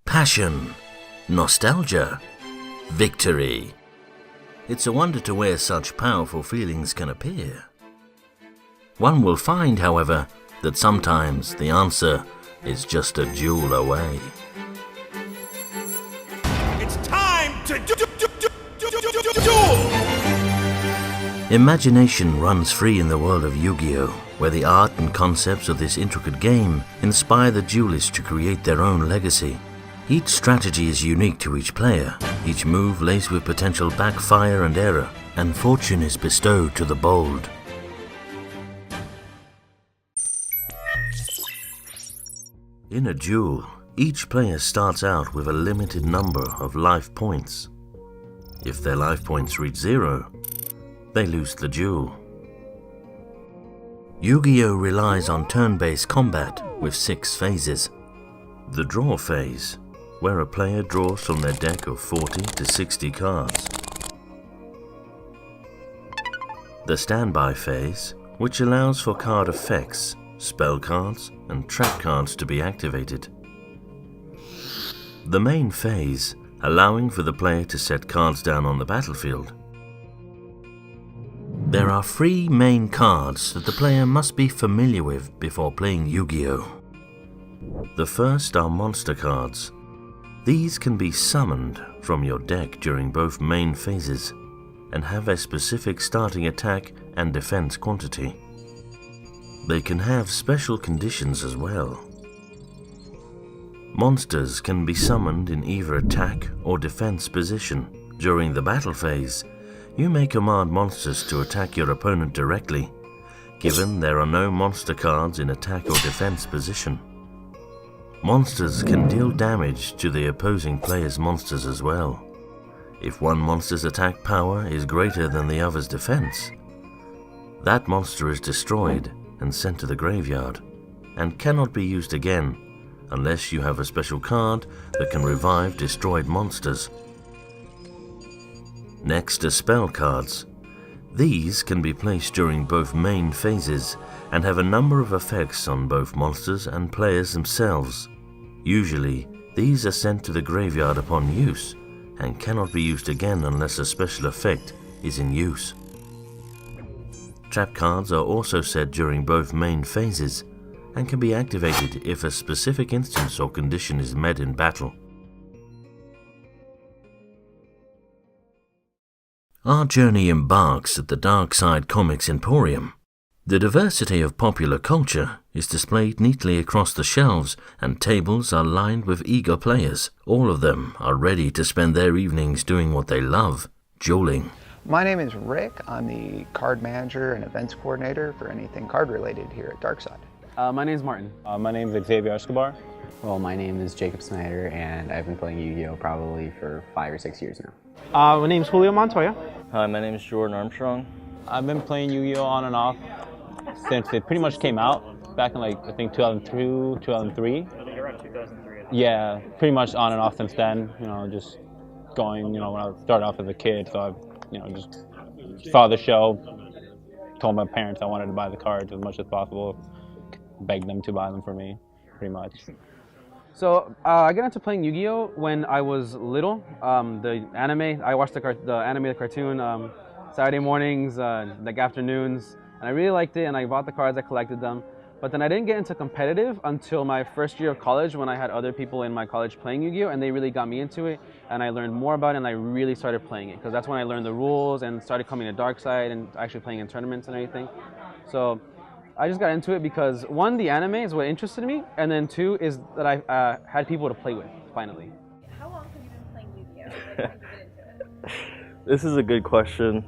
passion, nostalgia, victory. It's a wonder to where such powerful feelings can appear. One will find, however, that sometimes the answer is just a duel away. It's time to duel! Imagination runs free in the world of Yu-Gi-Oh!, where the art and concepts of this intricate game inspire the duelists to create their own legacy. Each strategy is unique to each player, each move laced with potential backfire and error, and fortune is bestowed to the bold. In a duel, each player starts out with a limited number of life points. If their life points reach 0, they lose the duel. Yu-Gi-Oh! Relies on turn-based combat with 6 phases. The draw phase, where a player draws from their deck of 40 to 60 cards. The standby phase, which allows for card effects, spell cards, and trap cards to be activated. The main phase, allowing for the player to set cards down on the battlefield. There are 3 main cards that the player must be familiar with before playing Yu-Gi-Oh! The first are monster cards. These can be summoned from your deck during both main phases and have a specific starting attack and defense quantity. They can have special conditions as well. Monsters can be summoned in either attack or defense position. During the battle phase, you may command monsters to attack your opponent directly, given there are no monster cards in attack or defense position. Monsters can deal damage to the opposing player's monsters as well. If one monster's attack power is greater than the other's defense, that monster is destroyed and sent to the graveyard, and cannot be used again unless you have a special card that can revive destroyed monsters. Next are spell cards. These can be placed during both main phases and have a number of effects on both monsters and players themselves. Usually, these are sent to the graveyard upon use and cannot be used again unless a special effect is in use. Trap cards are also set during both main phases and can be activated if a specific instance or condition is met in battle. Our journey embarks at the Darkside Comics Emporium. The diversity of popular culture is displayed neatly across the shelves, and tables are lined with eager players. All of them are ready to spend their evenings doing what they love, dueling. My name is Rick. I'm the card manager and events coordinator for anything card related here at Darkside. My name is Martin. My name is Xavier Escobar. Well, my name is Jacob Snyder, and I've been playing Yu-Gi-Oh! Probably for 5 or 6 years now. My name is Julio Montoya. Hi, my name is Jordan Armstrong. I've been playing Yu-Gi-Oh! On and off since it pretty much came out, back in like, I think 2002, 2003. Around 2003. Yeah, pretty much on and off since then, just going, when I started off as a kid, so I, just saw the show, told my parents I wanted to buy the cards as much as possible, begged them to buy them for me, pretty much. So I got into playing Yu-Gi-Oh! When I was little. The anime, I watched the anime, the cartoon, Saturday mornings, like afternoons, and I really liked it, and I bought the cards, I collected them. But then I didn't get into competitive until my first year of college, when I had other people in my college playing Yu-Gi-Oh! And they really got me into it, and I learned more about it, and I really started playing it, because that's when I learned the rules and started coming to Darkside and actually playing in tournaments and everything. So I just got into it because, 1, the anime is what interested me, and then 2 is that I had people to play with, finally. How long have you been playing Yu-Gi-Oh? Like, when did you get into it? This is a good question.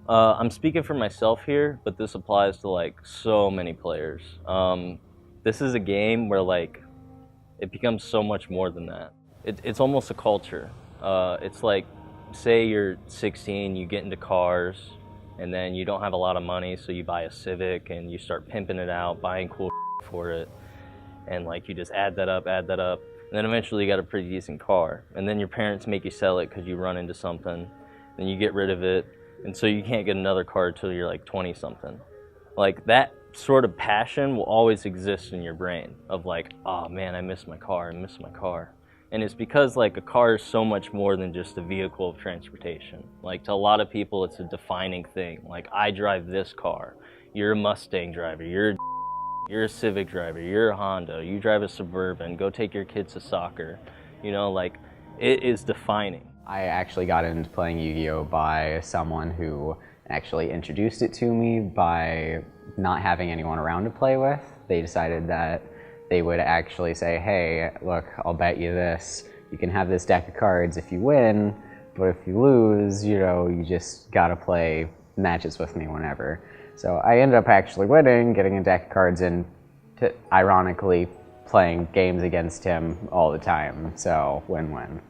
I'm speaking for myself here, but this applies to like so many players. This is a game where like it becomes so much more than that. It's almost a culture. It's like, say you're 16, you get into cars, and then you don't have a lot of money, so you buy a Civic and you start pimping it out, buying cool for it, and like you just add that up, and then eventually you got a pretty decent car, and then your parents make you sell it because you run into something, then you get rid of it, and so you can't get another car until you're like 20 something. Like that sort of passion will always exist in your brain of like, oh man, I miss my car, I miss my car. And it's because like a car is so much more than just a vehicle of transportation. Like to a lot of people, it's a defining thing. Like I drive this car, you're a Mustang driver, you're a Civic driver, you're a Honda, you drive a Suburban, go take your kids to soccer. You know, like it is defining. I actually got into playing Yu-Gi-Oh! By someone who actually introduced it to me by not having anyone around to play with. They decided that they would actually say, hey, look, I'll bet you this. You can have this deck of cards if you win, but if you lose, you know, you just gotta play matches with me whenever. So I ended up actually winning, getting a deck of cards and ironically playing games against him all the time. So win-win.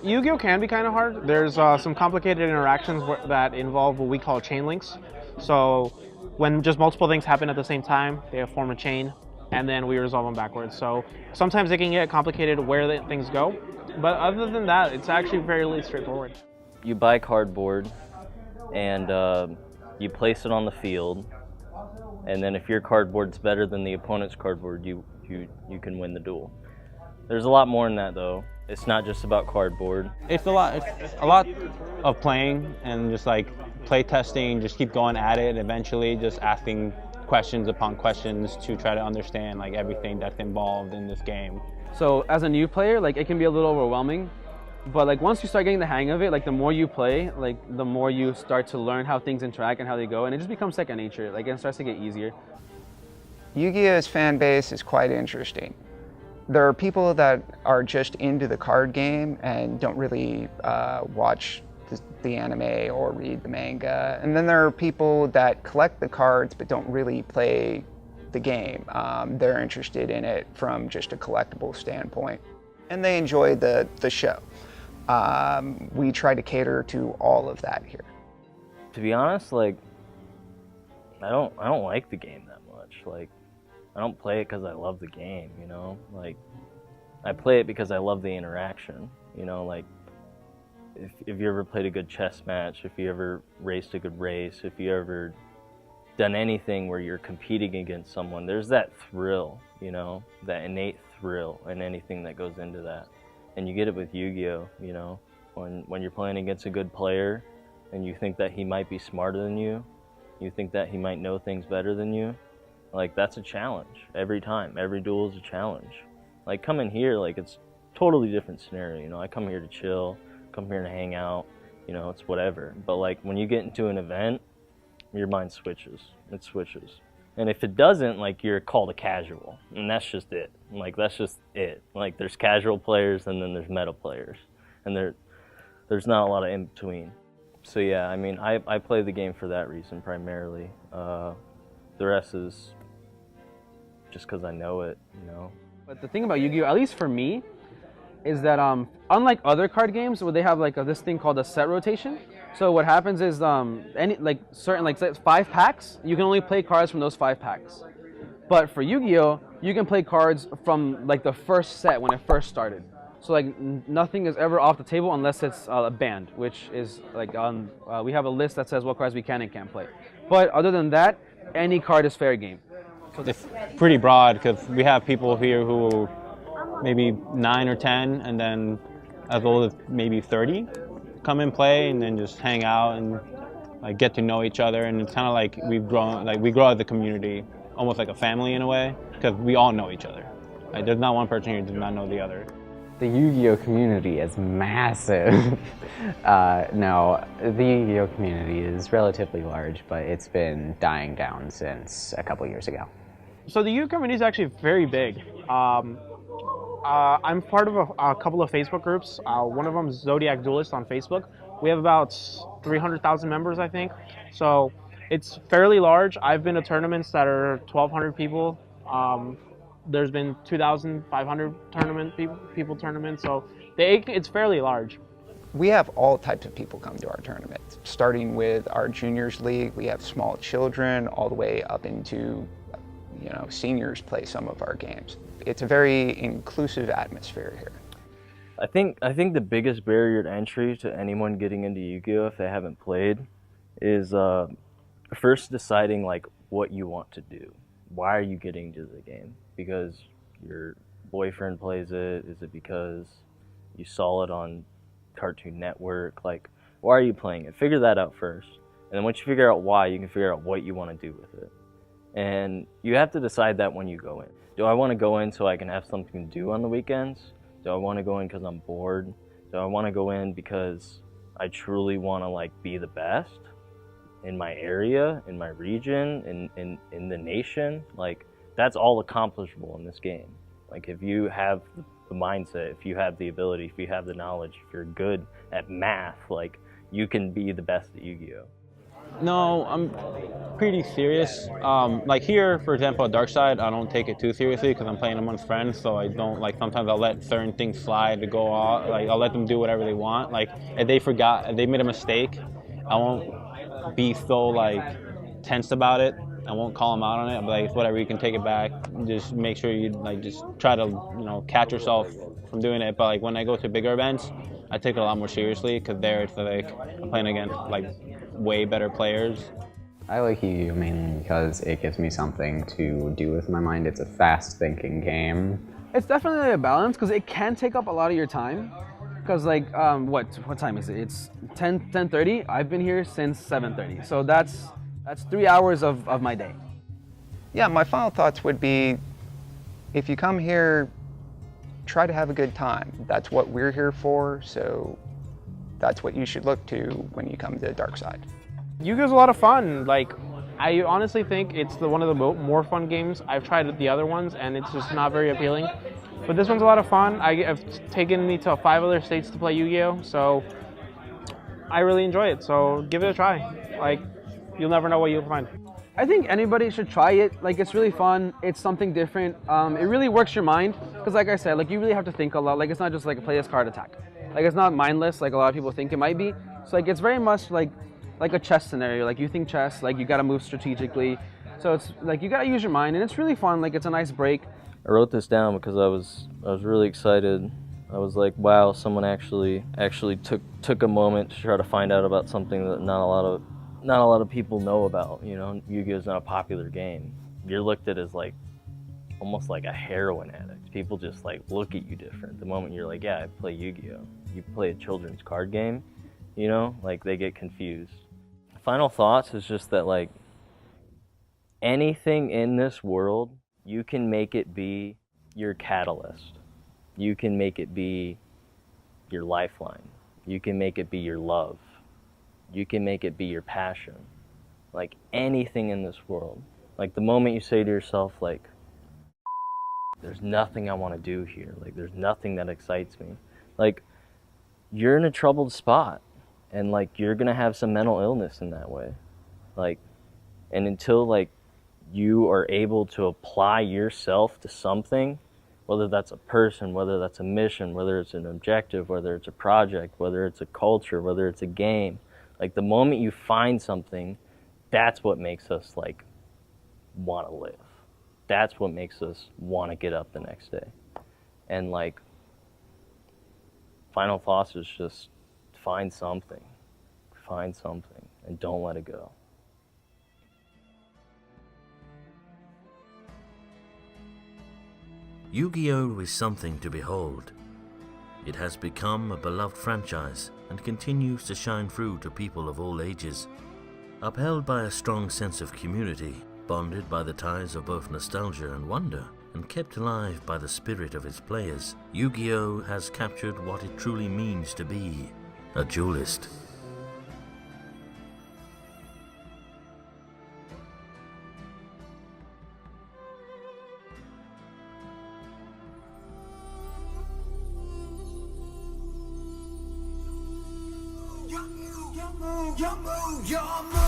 Yu-Gi-Oh! Can be kind of hard. There's some complicated interactions that involve what we call chain links. So when just multiple things happen at the same time, they form a chain, and then we resolve them backwards. So sometimes it can get complicated where things go, but other than that, it's actually fairly straightforward. You buy cardboard, and you place it on the field, and then if your cardboard's better than the opponent's cardboard, you can win the duel. There's a lot more than that though. It's not just about cardboard. It's a lot of playing and just like play testing, just keep going at it, eventually just asking questions upon questions to try to understand like everything that's involved in this game. So as a new player, like it can be a little overwhelming, but like once you start getting the hang of it, like the more you play, like the more you start to learn how things interact and how they go, and it just becomes second nature. Like it starts to get easier. Yu-Gi-Oh's fan base is quite interesting. There are people that are just into the card game and don't really watch the anime or read the manga. And then there are people that collect the cards but don't really play the game. They're interested in it from just a collectible standpoint. And they enjoy the show. We try to cater to all of that here. To be honest, like I don't like the game that much. Like I don't play it because I love the game, you know? Like, I play it because I love the interaction, you know? Like, if you ever played a good chess match, if you ever raced a good race, if you ever done anything where you're competing against someone, there's that thrill, you know? That innate thrill in anything that goes into that. And you get it with Yu-Gi-Oh, you know? When you're playing against a good player and you think that he might be smarter than you think that he might know things better than you, like that's a challenge every time. Every duel is a challenge. Like coming here, like it's totally different scenario. You know, I come here to chill, come here to hang out. You know, it's whatever. But like when you get into an event, your mind switches. It switches. And if it doesn't, like you're called a casual, and that's just it. Like that's just it. Like there's casual players and then there's meta players, and there's not a lot of in between. So yeah, I mean, I play the game for that reason primarily. The rest is just because I know it, you know. But the thing about Yu-Gi-Oh, at least for me, is that unlike other card games where they have like this thing called a set rotation. So what happens is say 5 packs, you can only play cards from those 5 packs. But for Yu-Gi-Oh, you can play cards from like the first set when it first started. So like nothing is ever off the table unless it's banned, which is like we have a list that says what cards we can and can't play. But other than that, any card is fair game. It's pretty broad because we have people here who maybe 9 or 10 and then as old as maybe 30 come and play and then just hang out and like get to know each other, and it's kind of like we grow as a community, almost like a family in a way, because we all know each other. Like there's not one person here who does not know the other. The Yu-Gi-Oh community is massive. No, the Yu-Gi-Oh community is relatively large, but it's been dying down since a couple years ago. So the Yu-Gi-Oh community is actually very big. I'm part of a couple of Facebook groups. One of them is Zodiac Duelist on Facebook. We have about 300,000 members, I think. So it's fairly large. I've been to tournaments that are 1,200 people. There's been 2,500 people tournaments, so it's fairly large. We have all types of people come to our tournaments, starting with our juniors league. We have small children all the way up into, you know, seniors play some of our games. It's a very inclusive atmosphere here. I think the biggest barrier to entry to anyone getting into Yu-Gi-Oh if they haven't played is first deciding like what you want to do. Why are you getting into the game? Because your boyfriend plays it? Is it because you saw it on Cartoon Network? Like, why are you playing it? Figure that out first. And then once you figure out why, you can figure out what you want to do with it. And you have to decide that when you go in. Do I want to go in so I can have something to do on the weekends? Do I want to go in because I'm bored? Do I want to go in because I truly want to like be the best in my area, in my region, in the nation? Like, that's all accomplishable in this game. Like, if you have the mindset, if you have the ability, if you have the knowledge, if you're good at math, like, you can be the best at Yu-Gi-Oh! No, I'm pretty serious. Like here, for example, at Darkside, I don't take it too seriously because I'm playing amongst friends, so I don't, like, sometimes I'll let certain things slide to go off. Like, I'll let them do whatever they want. Like, if they made a mistake, I won't be so, like, tense about it. I won't call them out on it. I'll be like, whatever, you can take it back. Just make sure you, like, just try to, you know, catch yourself from doing it. But, like, when I go to bigger events, I take it a lot more seriously because there it's like I'm playing against, like, way better players. I like Yu-Gi-Oh! Mainly because it gives me something to do with my mind. It's a fast-thinking game. It's definitely a balance because it can take up a lot of your time. Because like, what time is it? It's 10:30. I've been here since 7:30. So that's 3 hours of my day. Yeah, my final thoughts would be, if you come here, try to have a good time. That's what we're here for, so that's what you should look to when you come to the dark side. Yu-Gi-Oh's a lot of fun. Like, I honestly think it's one of the more fun games. I've tried the other ones, and it's just not very appealing. But this one's a lot of fun. I've taken me to 5 other states to play Yu-Gi-Oh! So I really enjoy it. So give it a try. Like, you'll never know what you'll find. I think anybody should try it. Like, it's really fun. It's something different. It really works your mind. Because like I said, like, you really have to think a lot. Like, it's not just like play this card, attack. Like, it's not mindless like a lot of people think it might be. So like, it's very much like a chess scenario. Like, you think chess, like, you gotta move strategically. So it's like, you gotta use your mind, and it's really fun. Like, it's a nice break. I wrote this down because I was really excited. I was like, wow, someone actually took a moment to try to find out about something that not a lot of people know about. You know, Yu-Gi-Oh! Is not a popular game. You're looked at as like almost like a heroin addict. People just like look at you different. The moment you're like, yeah, I play Yu-Gi-Oh! You play a children's card game, you know, like they get confused. Final thoughts is just that, like, anything in this world, you can make it be your catalyst. You can make it be your lifeline. You can make it be your love. You can make it be your passion. Like, anything in this world. Like, the moment you say to yourself, like, there's nothing I want to do here. Like, there's nothing that excites me. Like, you're in a troubled spot. And, like, you're going to have some mental illness in that way. Like, and until, like, you are able to apply yourself to something, whether that's a person, whether that's a mission, whether it's an objective, whether it's a project, whether it's a culture, whether it's a game, like, the moment you find something, that's what makes us, like, want to live. That's what makes us want to get up the next day. And, like, final thoughts is just find something, and don't let it go. Yu-Gi-Oh! Is something to behold. It has become a beloved franchise and continues to shine through to people of all ages. Upheld by a strong sense of community, bonded by the ties of both nostalgia and wonder, and kept alive by the spirit of its players, Yu-Gi-Oh! Has captured what it truly means to be a duelist. Your move, your move, your move.